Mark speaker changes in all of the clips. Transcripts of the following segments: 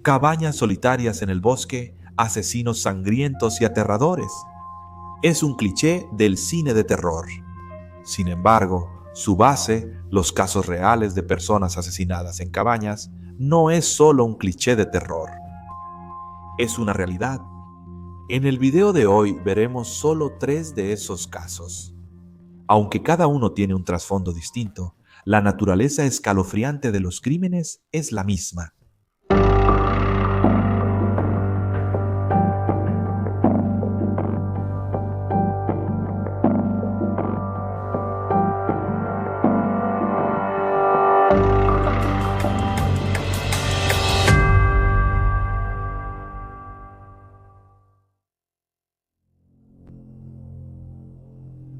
Speaker 1: cabañas solitarias en el bosque, asesinos sangrientos y aterradores. Es un cliché del cine de terror. Sin embargo, su base, los casos reales de personas asesinadas en cabañas, no es solo un cliché de terror. Es una realidad. En el video de hoy veremos solo 3 de esos casos. Aunque cada uno tiene un trasfondo distinto, la naturaleza escalofriante de los crímenes es la misma.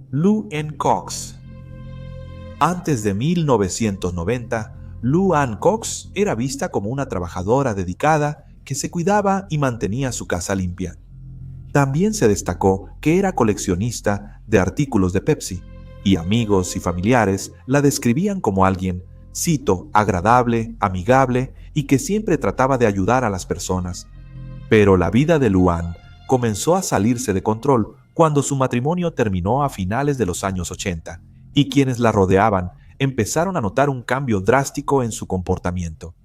Speaker 1: Lou Ann Cox. Antes de 1990, Lou Ann Cox era vista como una trabajadora dedicada que se cuidaba y mantenía su casa limpia. También se destacó que era coleccionista de artículos de Pepsi, y amigos y familiares la describían como alguien, cito, agradable, amigable y que siempre trataba de ayudar a las personas. Pero la vida de Lou Ann comenzó a salirse de control cuando su matrimonio terminó a finales de los años 80, y quienes la rodeaban empezaron a notar un cambio drástico en su comportamiento.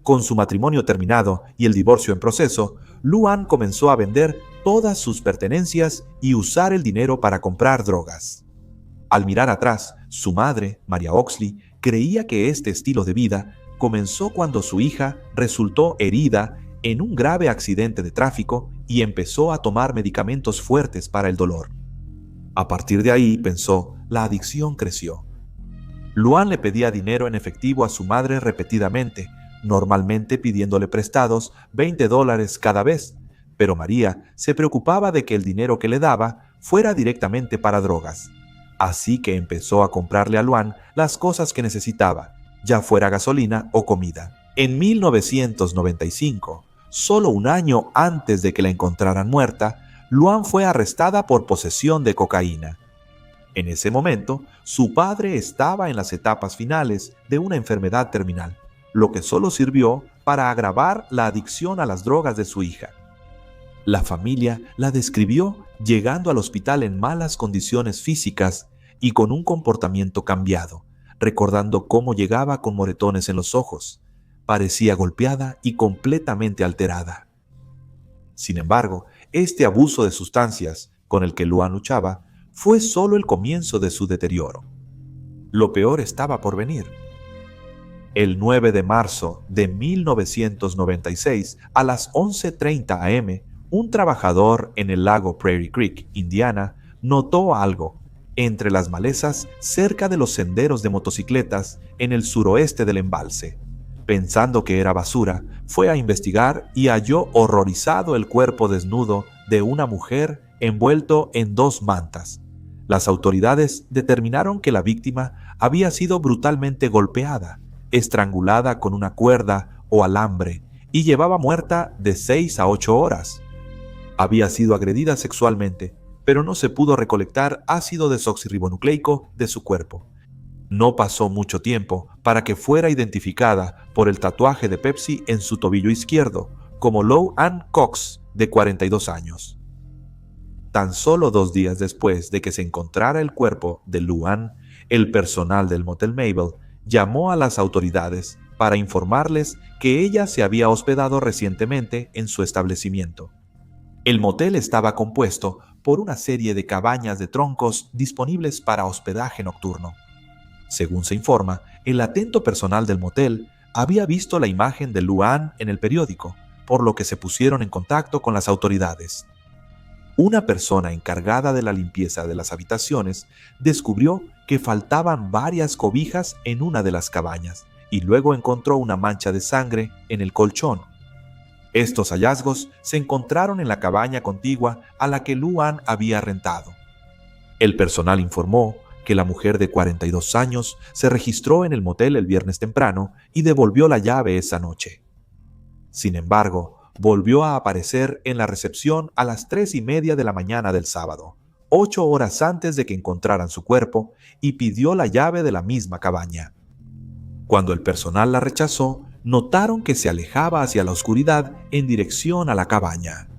Speaker 1: Con su matrimonio terminado y el divorcio en proceso, Lou Ann comenzó a vender todas sus pertenencias y usar el dinero para comprar drogas. Al mirar atrás, su madre, Maria Oxley, creía que este estilo de vida comenzó cuando su hija resultó herida en un grave accidente de tráfico y empezó a tomar medicamentos fuertes para el dolor. A partir de ahí, pensó, la adicción creció. Lou Ann le pedía dinero en efectivo a su madre repetidamente, normalmente pidiéndole prestados $20 cada vez, pero María se preocupaba de que el dinero que le daba fuera directamente para drogas. Así que empezó a comprarle a Lou Ann las cosas que necesitaba, ya fuera gasolina o comida. En 1995, solo un año antes de que la encontraran muerta, Lou Ann fue arrestada por posesión de cocaína. En ese momento, su padre estaba en las etapas finales de una enfermedad terminal, lo que solo sirvió para agravar la adicción a las drogas de su hija. La familia la describió llegando al hospital en malas condiciones físicas y con un comportamiento cambiado, recordando cómo llegaba con moretones en los ojos. Parecía golpeada y completamente alterada. Sin embargo, este abuso de sustancias con el que Lou Ann luchaba fue solo el comienzo de su deterioro. Lo peor estaba por venir. El 9 de marzo de 1996, a las 11:30 am, un trabajador en el lago Prairie Creek, Indiana, notó algo entre las malezas cerca de los senderos de motocicletas en el suroeste del embalse. Pensando que era basura, fue a investigar y halló horrorizado el cuerpo desnudo de una mujer envuelto en 2 mantas. Las autoridades determinaron que la víctima había sido brutalmente golpeada, estrangulada con una cuerda o alambre y llevaba muerta de 6 a 8 horas. Había sido agredida sexualmente, pero no se pudo recolectar ácido desoxirribonucleico de su cuerpo. No pasó mucho tiempo para que fuera identificada por el tatuaje de Pepsi en su tobillo izquierdo como Lou Ann Cox, de 42 años. Tan solo 2 días después de que se encontrara el cuerpo de Lou Ann, el personal del Motel Mabel llamó a las autoridades para informarles que ella se había hospedado recientemente en su establecimiento. El motel estaba compuesto por una serie de cabañas de troncos disponibles para hospedaje nocturno. Según se informa, el atento personal del motel había visto la imagen de Lou Ann en el periódico, por lo que se pusieron en contacto con las autoridades. Una persona encargada de la limpieza de las habitaciones descubrió que faltaban varias cobijas en una de las cabañas y luego encontró una mancha de sangre en el colchón. Estos hallazgos se encontraron en la cabaña contigua a la que Lou Ann había rentado. El personal informó que la mujer de 42 años se registró en el motel el viernes temprano y devolvió la llave esa noche. Sin embargo, volvió a aparecer en la recepción a las 3:30 de la mañana del sábado, 8 horas antes de que encontraran su cuerpo, y pidió la llave de la misma cabaña. Cuando el personal la rechazó, notaron que se alejaba hacia la oscuridad en dirección a la cabaña.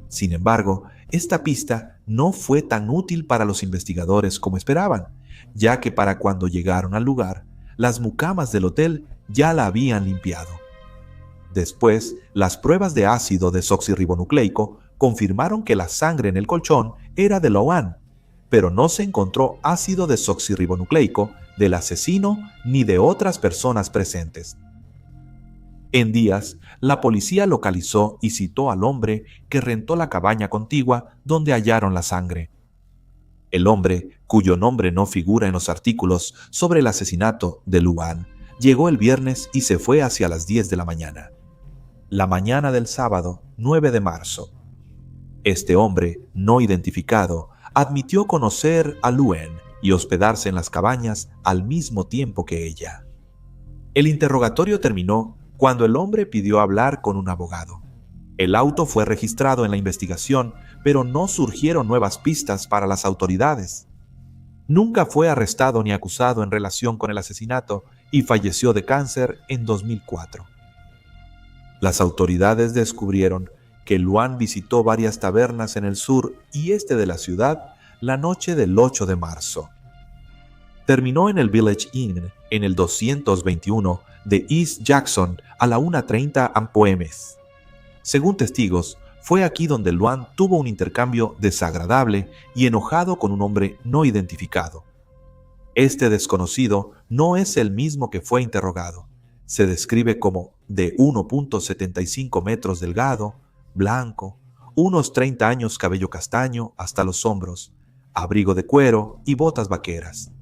Speaker 1: Sin embargo, esta pista no fue tan útil para los investigadores como esperaban, ya que para cuando llegaron al lugar, las mucamas del hotel ya la habían limpiado. Después, las pruebas de ácido desoxirribonucleico confirmaron que la sangre en el colchón era de Louann, pero no se encontró ácido desoxirribonucleico del asesino ni de otras personas presentes. En días, la policía localizó y citó al hombre que rentó la cabaña contigua donde hallaron la sangre. El hombre, cuyo nombre no figura en los artículos sobre el asesinato de Louann, llegó el viernes y se fue hacia las 10 de la mañana. La mañana del sábado, 9 de marzo. Este hombre, no identificado, admitió conocer a Louann y hospedarse en las cabañas al mismo tiempo que ella. El interrogatorio terminó cuando el hombre pidió hablar con un abogado. El auto fue registrado en la investigación, pero no surgieron nuevas pistas para las autoridades. Nunca fue arrestado ni acusado en relación con el asesinato y falleció de cáncer en 2004. Las autoridades descubrieron que Louann visitó varias tabernas en el sur y este de la ciudad la noche del 8 de marzo. Terminó en el Village Inn en el 221 de East Jackson a la 1:30 am. Según testigos, fue aquí donde Louann tuvo un intercambio desagradable y enojado con un hombre no identificado. Este desconocido no es el mismo que fue interrogado. Se describe como de 1.75 metros delgado, blanco, unos 30 años, cabello castaño hasta los hombros, abrigo de cuero y botas vaqueras.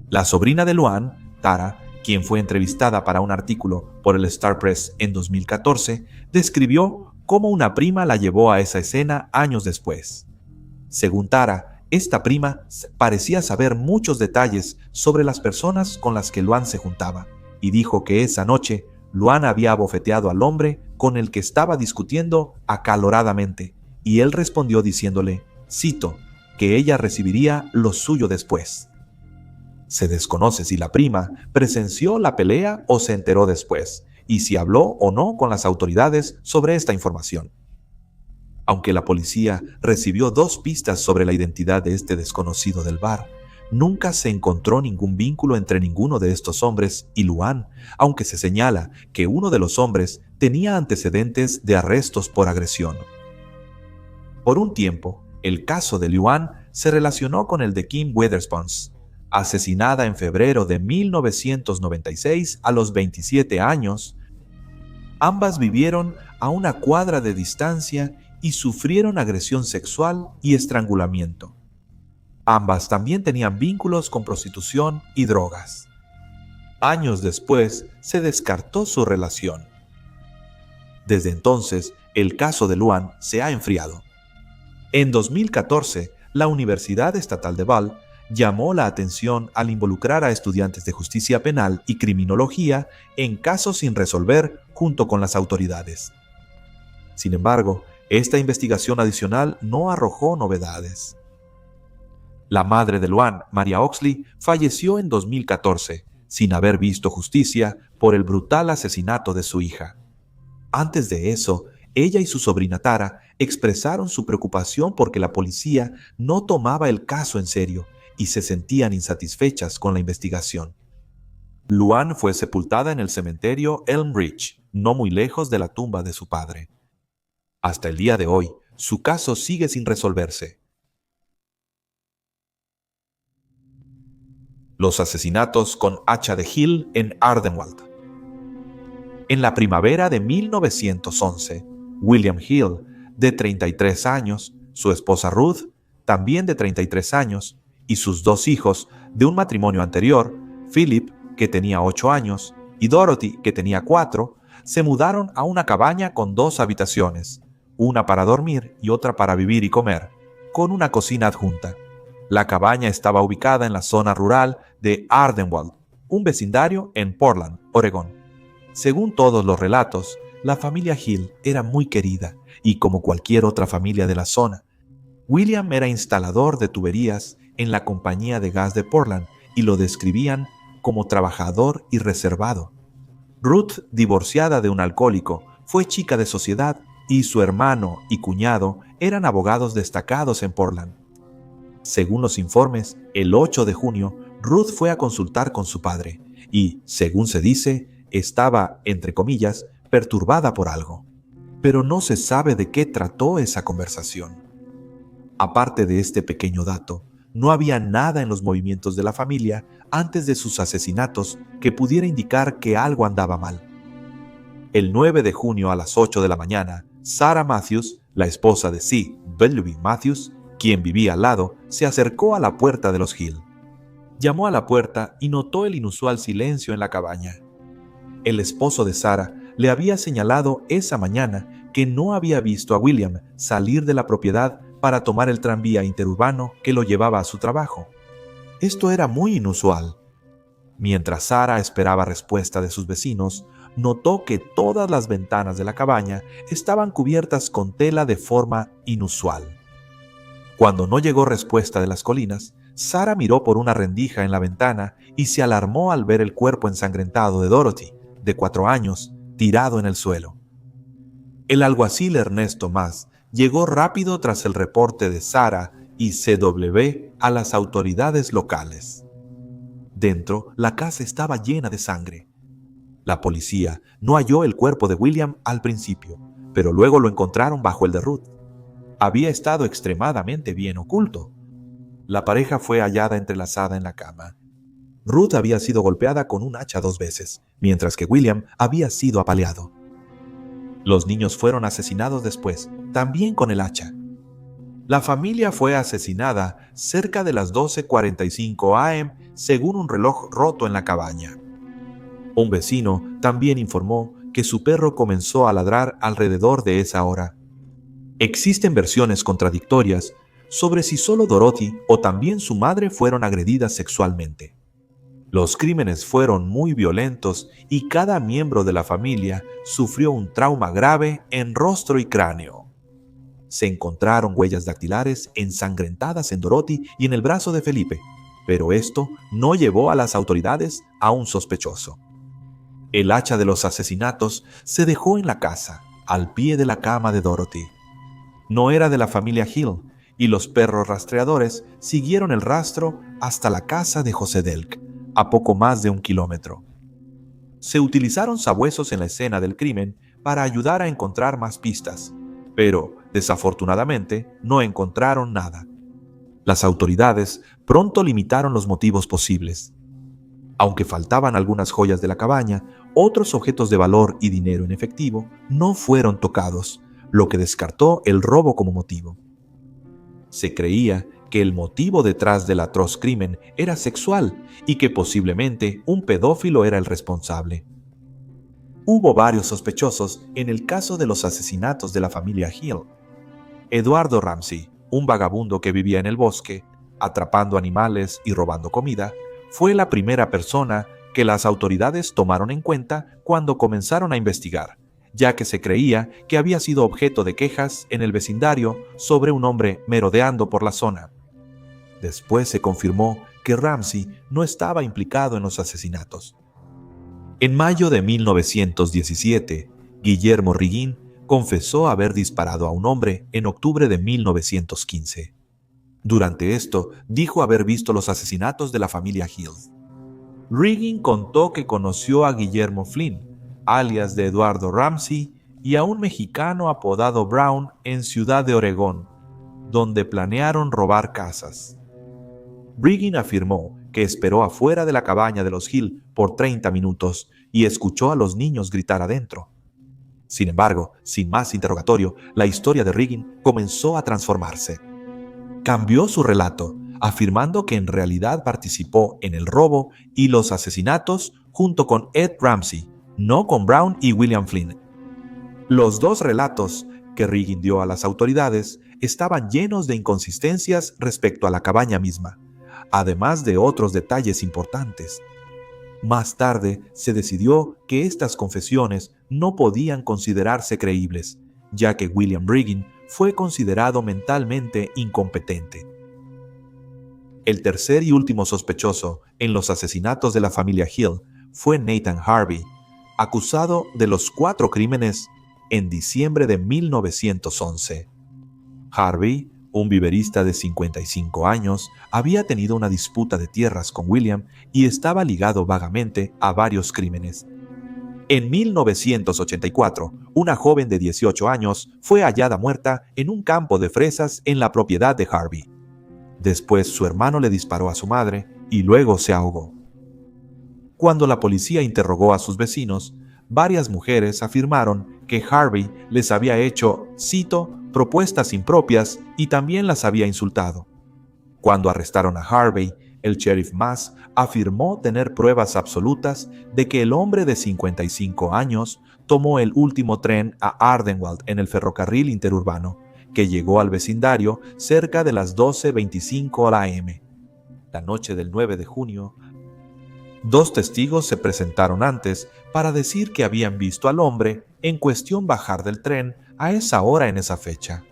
Speaker 1: La sobrina de Louann, Tara, quien fue entrevistada para un artículo por el Star Press en 2014, describió cómo una prima la llevó a esa escena años después. Según Tara, esta prima parecía saber muchos detalles sobre las personas con las que Louann se juntaba, y dijo que esa noche Louann había abofeteado al hombre con el que estaba discutiendo acaloradamente, y él respondió diciéndole, cito, que ella recibiría lo suyo después. Se desconoce si la prima presenció la pelea o se enteró después, y si habló o no con las autoridades sobre esta información. Aunque la policía recibió 2 pistas sobre la identidad de este desconocido del bar, nunca se encontró ningún vínculo entre ninguno de estos hombres y Louann, aunque se señala que uno de los hombres tenía antecedentes de arrestos por agresión. Por un tiempo, el caso de Louann se relacionó con el de Kim Witherspoon, asesinada en febrero de 1996 a los 27 años. Ambas vivieron a una cuadra de distancia y sufrieron agresión sexual y estrangulamiento. Ambas también tenían vínculos con prostitución y drogas. Años después se descartó su relación. Desde entonces, el caso de Louann se ha enfriado. En 2014, la Universidad Estatal de Val llamó la atención al involucrar a estudiantes de justicia penal y criminología en casos sin resolver junto con las autoridades. Sin embargo, esta investigación adicional no arrojó novedades. La madre de Louann, Maria Oxley, falleció en 2014, sin haber visto justicia por el brutal asesinato de su hija. Antes de eso, ella y su sobrina Tara expresaron su preocupación porque la policía no tomaba el caso en serio y se sentían insatisfechas con la investigación. Louann fue sepultada en el cementerio Elm Ridge, no muy lejos de la tumba de su padre. Hasta el día de hoy, su caso sigue sin resolverse. Los asesinatos con hacha de Hill en Ardenwald. En la primavera de 1911, William Hill, de 33 años, su esposa Ruth, también de 33 años, y sus 2 hijos de un matrimonio anterior, Philip, que tenía 8 años, y Dorothy, que tenía 4, se mudaron a una cabaña con 2 habitaciones, una para dormir y otra para vivir y comer, con una cocina adjunta. La cabaña estaba ubicada en la zona rural de Ardenwald, un vecindario en Portland, Oregón. Según todos los relatos, la familia Hill era muy querida y como cualquier otra familia de la zona. William era instalador de tuberías en la compañía de gas de Portland y lo describían como trabajador y reservado. Ruth, divorciada de un alcohólico, fue chica de sociedad y su hermano y cuñado eran abogados destacados en Portland. Según los informes, el 8 de junio, Ruth fue a consultar con su padre y, según se dice, estaba, entre comillas, perturbada por algo. Pero no se sabe de qué trató esa conversación. Aparte de este pequeño dato, no había nada en los movimientos de la familia antes de sus asesinatos que pudiera indicar que algo andaba mal. El 9 de junio a las 8 de la mañana, Sarah Matthews, la esposa de C. Willoughby Matthews, quien vivía al lado, se acercó a la puerta de los Hill. Llamó a la puerta y notó el inusual silencio en la cabaña. El esposo de Sarah le había señalado esa mañana que no había visto a William salir de la propiedad para tomar el tranvía interurbano que lo llevaba a su trabajo. Esto era muy inusual. Mientras Sarah esperaba respuesta de sus vecinos, notó que todas las ventanas de la cabaña estaban cubiertas con tela de forma inusual. Cuando no llegó respuesta de las colinas, Sarah miró por una rendija en la ventana y se alarmó al ver el cuerpo ensangrentado de Dorothy, de 4 años, tirado en el suelo. El alguacil Ernesto Mas llegó rápido tras el reporte de Sarah y CW a las autoridades locales. Dentro, la casa estaba llena de sangre. La policía no halló el cuerpo de William al principio, pero luego lo encontraron bajo el de Ruth. Había estado extremadamente bien oculto. La pareja fue hallada entrelazada en la cama. Ruth había sido golpeada con un hacha 2 veces, mientras que William había sido apaleado. Los niños fueron asesinados después, también con el hacha. La familia fue asesinada cerca de las 12:45 am según un reloj roto en la cabaña. Un vecino también informó que su perro comenzó a ladrar alrededor de esa hora. Existen versiones contradictorias sobre si solo Dorothy o también su madre fueron agredidas sexualmente. Los crímenes fueron muy violentos y cada miembro de la familia sufrió un trauma grave en rostro y cráneo. Se encontraron huellas dactilares ensangrentadas en Dorothy y en el brazo de Felipe, pero esto no llevó a las autoridades a un sospechoso. El hacha de los asesinatos se dejó en la casa, al pie de la cama de Dorothy. No era de la familia Hill, y los perros rastreadores siguieron el rastro hasta la casa de José Delk, a poco más de 1 kilómetro. Se utilizaron sabuesos en la escena del crimen para ayudar a encontrar más pistas, pero, desafortunadamente, no encontraron nada. Las autoridades pronto limitaron los motivos posibles. Aunque faltaban algunas joyas de la cabaña, otros objetos de valor y dinero en efectivo no fueron tocados, lo que descartó el robo como motivo. Se creía que el motivo detrás del atroz crimen era sexual y que posiblemente un pedófilo era el responsable. Hubo varios sospechosos en el caso de los asesinatos de la familia Hill. Eduardo Ramsey, un vagabundo que vivía en el bosque, atrapando animales y robando comida, fue la primera persona que las autoridades tomaron en cuenta cuando comenzaron a investigar, ya que se creía que había sido objeto de quejas en el vecindario sobre un hombre merodeando por la zona. Después se confirmó que Ramsey no estaba implicado en los asesinatos. En mayo de 1917, Guillermo Riggin confesó haber disparado a un hombre en octubre de 1915. Durante esto, dijo haber visto los asesinatos de la familia Hill. Riggin contó que conoció a Guillermo Flynn, alias de Eduardo Ramsey, y a un mexicano apodado Brown en Ciudad de Oregón, donde planearon robar casas. Riggin afirmó que esperó afuera de la cabaña de los Hill por 30 minutos y escuchó a los niños gritar adentro. Sin embargo, sin más interrogatorio, la historia de Riggin comenzó a transformarse. Cambió su relato, afirmando que en realidad participó en el robo y los asesinatos junto con Ed Ramsey, no con Brown y William Flynn. Los 2 relatos que Riggin dio a las autoridades estaban llenos de inconsistencias respecto a la cabaña misma, además de otros detalles importantes. Más tarde se decidió que estas confesiones no podían considerarse creíbles, ya que William Riggin fue considerado mentalmente incompetente. El tercer y último sospechoso en los asesinatos de la familia Hill fue Nathan Harvey, acusado de los 4 crímenes en diciembre de 1911. Harvey, un viverista de 55 años, había tenido una disputa de tierras con William y estaba ligado vagamente a varios crímenes. En 1984, una joven de 18 años fue hallada muerta en un campo de fresas en la propiedad de Harvey. Después su hermano le disparó a su madre y luego se ahogó. Cuando la policía interrogó a sus vecinos, varias mujeres afirmaron que Harvey les había hecho, cito, propuestas impropias y también las había insultado. Cuando arrestaron a Harvey, el sheriff Mass afirmó tener pruebas absolutas de que el hombre de 55 años tomó el último tren a Ardenwald en el ferrocarril interurbano, que llegó al vecindario cerca de las 12:25 am. La noche del 9 de junio, 2 testigos se presentaron antes para decir que habían visto al hombre en cuestión bajar del tren a esa hora en esa fecha.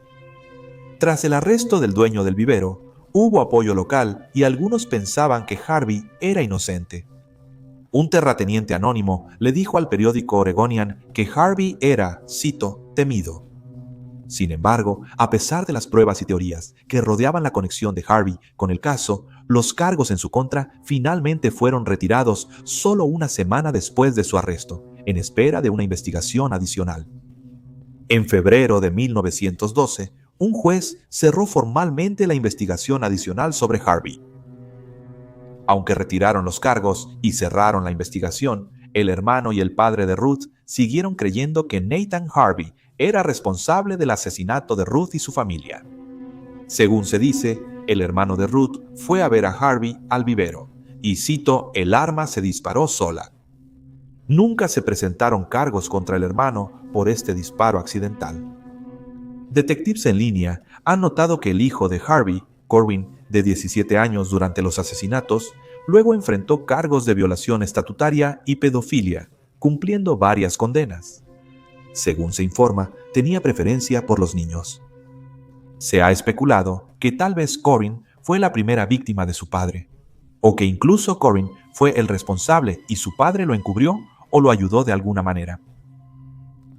Speaker 1: Tras el arresto del dueño del vivero, hubo apoyo local y algunos pensaban que Harvey era inocente. Un terrateniente anónimo le dijo al periódico Oregonian que Harvey era, cito, temido. Sin embargo, a pesar de las pruebas y teorías que rodeaban la conexión de Harvey con el caso, los cargos en su contra finalmente fueron retirados solo una semana después de su arresto, en espera de una investigación adicional. En febrero de 1912, un juez cerró formalmente la investigación adicional sobre Harvey. Aunque retiraron los cargos y cerraron la investigación, el hermano y el padre de Ruth siguieron creyendo que Nathan Harvey era responsable del asesinato de Ruth y su familia. Según se dice, el hermano de Ruth fue a ver a Harvey al vivero y, cito, el arma se disparó sola. Nunca se presentaron cargos contra el hermano por este disparo accidental. Detectives en línea han notado que el hijo de Harvey, Corwin, de 17 años durante los asesinatos, luego enfrentó cargos de violación estatutaria y pedofilia, cumpliendo varias condenas. Según se informa, tenía preferencia por los niños. Se ha especulado que tal vez Corwin fue la primera víctima de su padre, o que incluso Corwin fue el responsable y su padre lo encubrió o lo ayudó de alguna manera.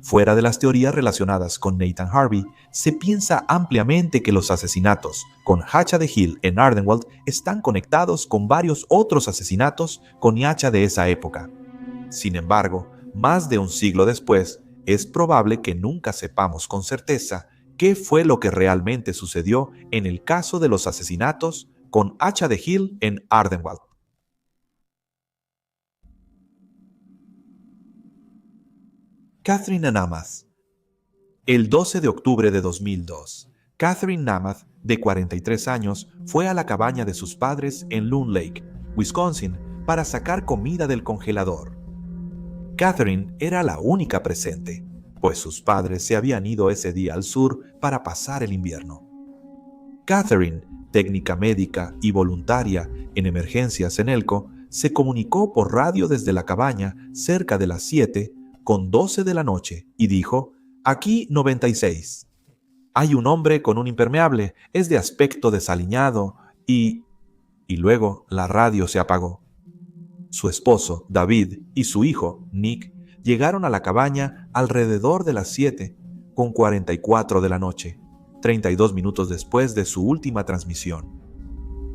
Speaker 1: Fuera de las teorías relacionadas con Nathan Harvey, se piensa ampliamente que los asesinatos con hacha de Hill en Ardenwald están conectados con varios otros asesinatos con hacha de esa época. Sin embargo, más de un siglo después, es probable que nunca sepamos con certeza qué fue lo que realmente sucedió en el caso de los asesinatos con hacha de Hill en Ardenwald. Catherine Namath. El 12 de octubre de 2002, Catherine Namath, de 43 años, fue a la cabaña de sus padres en Loon Lake, Wisconsin, para sacar comida del congelador. Catherine era la única presente, pues sus padres se habían ido ese día al sur para pasar el invierno. Catherine, técnica médica y voluntaria en emergencias en Elko, se comunicó por radio desde la cabaña cerca de las 7:12 de la noche y dijo: «Aquí 96. Hay un hombre con un impermeable, es de aspecto desaliñado y...». Y luego la radio se apagó. Su esposo, David, y su hijo, Nick, llegaron a la cabaña alrededor de las 7:44 de la noche, 32 minutos después de su última transmisión.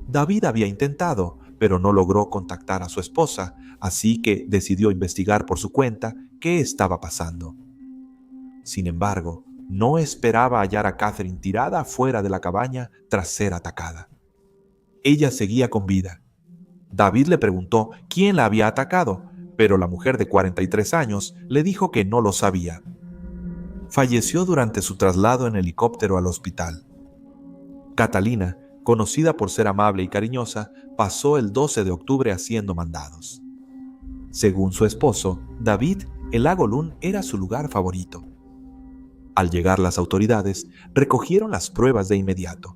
Speaker 1: David había intentado, pero no logró contactar a su esposa, así que decidió investigar por su cuenta qué estaba pasando. Sin embargo, no esperaba hallar a Catherine tirada afuera de la cabaña tras ser atacada. Ella seguía con vida. David le preguntó quién la había atacado, pero la mujer de 43 años le dijo que no lo sabía. Falleció durante su traslado en helicóptero al hospital. Catalina, conocida por ser amable y cariñosa, pasó el 12 de octubre haciendo mandados. Según su esposo, David, el lago Loon era su lugar favorito. Al llegar las autoridades, recogieron las pruebas de inmediato.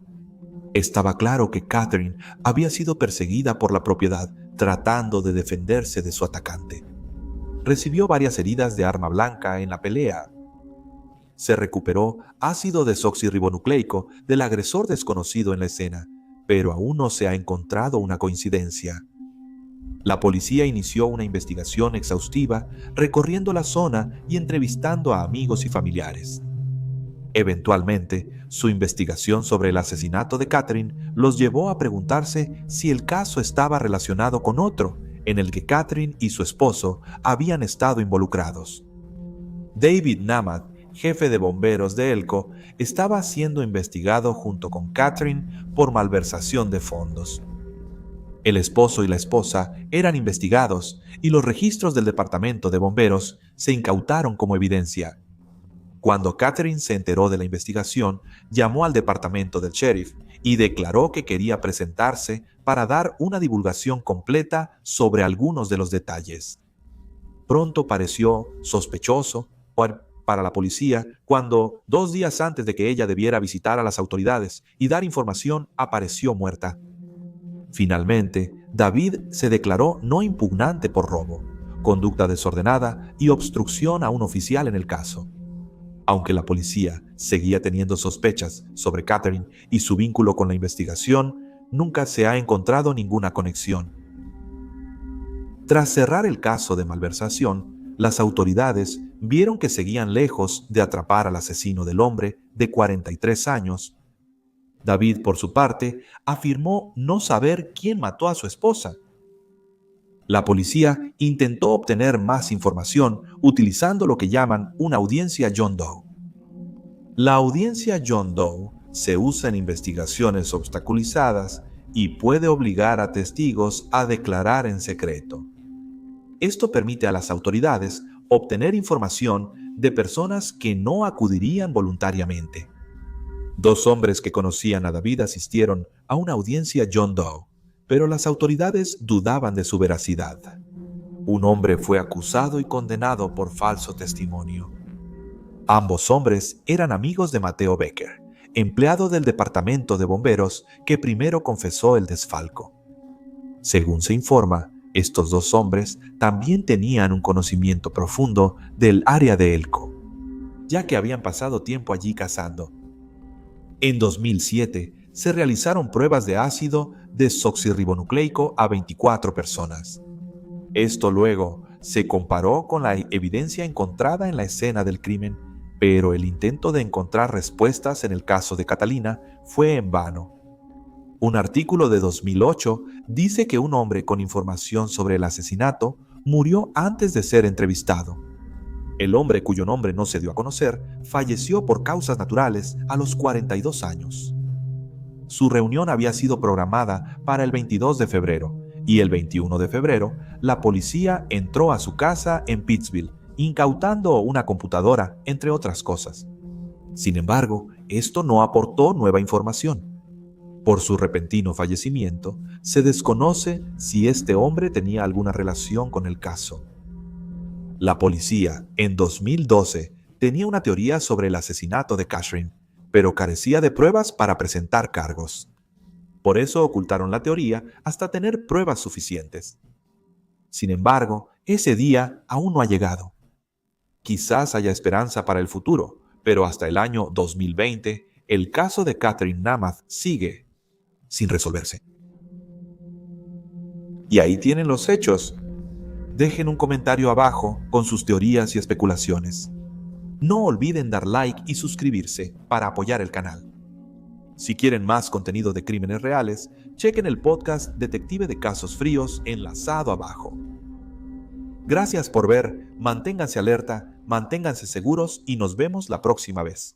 Speaker 1: Estaba claro que Catherine había sido perseguida por la propiedad tratando de defenderse de su atacante. Recibió varias heridas de arma blanca en la pelea. Se recuperó ácido desoxirribonucleico del agresor desconocido en la escena, pero aún no se ha encontrado una coincidencia. La policía inició una investigación exhaustiva, recorriendo la zona y entrevistando a amigos y familiares. Eventualmente, su investigación sobre el asesinato de Catherine los llevó a preguntarse si el caso estaba relacionado con otro, en el que Catherine y su esposo habían estado involucrados. David Namath, jefe de bomberos de Elko, estaba siendo investigado junto con Catherine por malversación de fondos. El esposo y la esposa eran investigados y los registros del departamento de bomberos se incautaron como evidencia. Cuando Catherine se enteró de la investigación, llamó al departamento del sheriff y declaró que quería presentarse para dar una divulgación completa sobre algunos de los detalles. Pronto pareció sospechoso para la policía cuando, 2 días antes de que ella debiera visitar a las autoridades y dar información, apareció muerta. Finalmente, David se declaró no impugnante por robo, conducta desordenada y obstrucción a un oficial en el caso. Aunque la policía seguía teniendo sospechas sobre Catherine y su vínculo con la investigación, nunca se ha encontrado ninguna conexión. Tras cerrar el caso de malversación, las autoridades vieron que seguían lejos de atrapar al asesino del hombre de 43 años. David, por su parte, afirmó no saber quién mató a su esposa. La policía intentó obtener más información utilizando lo que llaman una audiencia John Doe. La audiencia John Doe se usa en investigaciones obstaculizadas y puede obligar a testigos a declarar en secreto. Esto permite a las autoridades obtener información de personas que no acudirían voluntariamente. 2 hombres que conocían a David asistieron a una audiencia John Doe, pero las autoridades dudaban de su veracidad. Un hombre fue acusado y condenado por falso testimonio. Ambos hombres eran amigos de Mateo Becker, empleado del departamento de bomberos que primero confesó el desfalco. Según se informa, estos 2 hombres también tenían un conocimiento profundo del área de Elko, ya que habían pasado tiempo allí cazando. En 2007, se realizaron pruebas de ácido desoxirribonucleico a 24 personas. Esto luego se comparó con la evidencia encontrada en la escena del crimen, pero el intento de encontrar respuestas en el caso de Catalina fue en vano. Un artículo de 2008 dice que un hombre con información sobre el asesinato murió antes de ser entrevistado. El hombre, cuyo nombre no se dio a conocer, falleció por causas naturales a los 42 años. Su reunión había sido programada para el 22 de febrero y el 21 de febrero la policía entró a su casa en Pittsville, incautando una computadora, entre otras cosas. Sin embargo, esto no aportó nueva información. Por su repentino fallecimiento, se desconoce si este hombre tenía alguna relación con el caso. La policía, en 2012, tenía una teoría sobre el asesinato de Catherine, pero carecía de pruebas para presentar cargos. Por eso ocultaron la teoría hasta tener pruebas suficientes. Sin embargo, ese día aún no ha llegado. Quizás haya esperanza para el futuro, pero hasta el año 2020, el caso de Catherine Namath sigue sin resolverse. Y ahí tienen los hechos. Dejen un comentario abajo con sus teorías y especulaciones. No olviden dar like y suscribirse para apoyar el canal. Si quieren más contenido de crímenes reales, chequen el podcast Detective de Casos Fríos enlazado abajo. Gracias por ver, manténganse alerta, manténganse seguros y nos vemos la próxima vez.